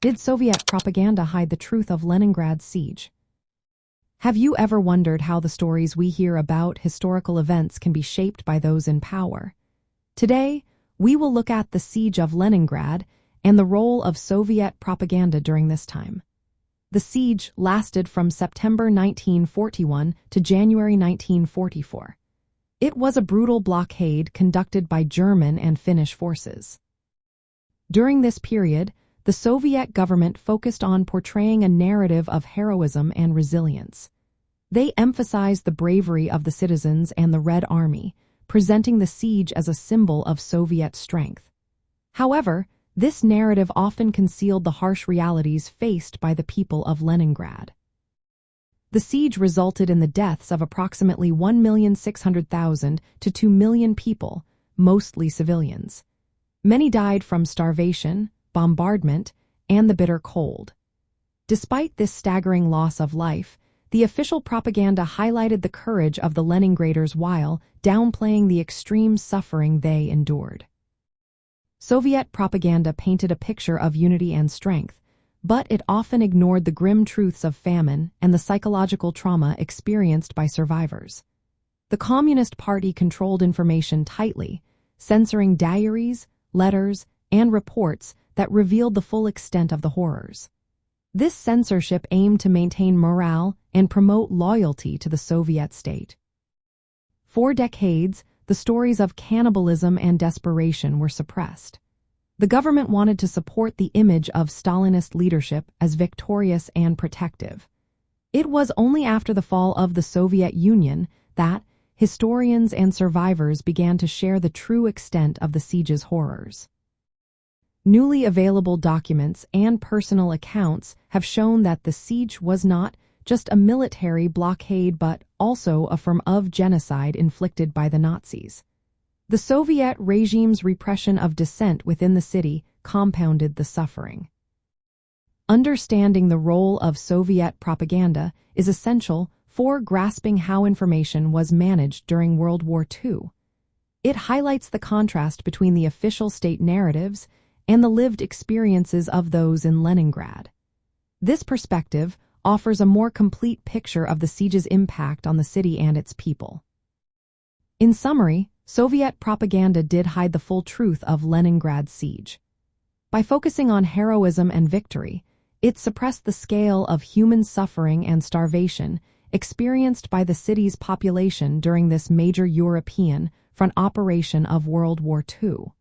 Did Soviet propaganda hide the truth of Leningrad's siege? Have you ever wondered how the stories we hear about historical events can be shaped by those in power? Today, we will look at the Siege of Leningrad and the role of Soviet propaganda during this time. The siege lasted from September 1941 to January 1944. It was a brutal blockade conducted by German and Finnish forces. During this period, the Soviet government focused on portraying a narrative of heroism and resilience. They emphasized the bravery of the citizens and the Red Army, presenting the siege as a symbol of Soviet strength. However, this narrative often concealed the harsh realities faced by the people of Leningrad. The siege resulted in the deaths of approximately 1,600,000 to 2 million people, mostly civilians. Many died from starvation, bombardment, and the bitter cold. Despite this staggering loss of life, the official propaganda highlighted the courage of the Leningraders while downplaying the extreme suffering they endured. Soviet propaganda painted a picture of unity and strength, but it often ignored the grim truths of famine and the psychological trauma experienced by survivors. The Communist Party controlled information tightly, censoring diaries, letters, and reports that revealed the full extent of the horrors. This censorship aimed to maintain morale and promote loyalty to the Soviet state. For decades, the stories of cannibalism and desperation were suppressed. The government wanted to support the image of Stalinist leadership as victorious and protective. It was only after the fall of the Soviet Union that historians and survivors began to share the true extent of the siege's horrors. Newly available documents and personal accounts have shown that the siege was not just a military blockade but also a form of genocide inflicted by the Nazis. The Soviet regime's repression of dissent within the city compounded the suffering. Understanding the role of Soviet propaganda is essential for grasping how information was managed during World War II. It highlights the contrast between the official state narratives and the lived experiences of those in Leningrad. This perspective offers a more complete picture of the siege's impact on the city and its people. In summary, Soviet propaganda did hide the full truth of Leningrad's siege. By focusing on heroism and victory, it suppressed the scale of human suffering and starvation experienced by the city's population during this major European front operation of World War II.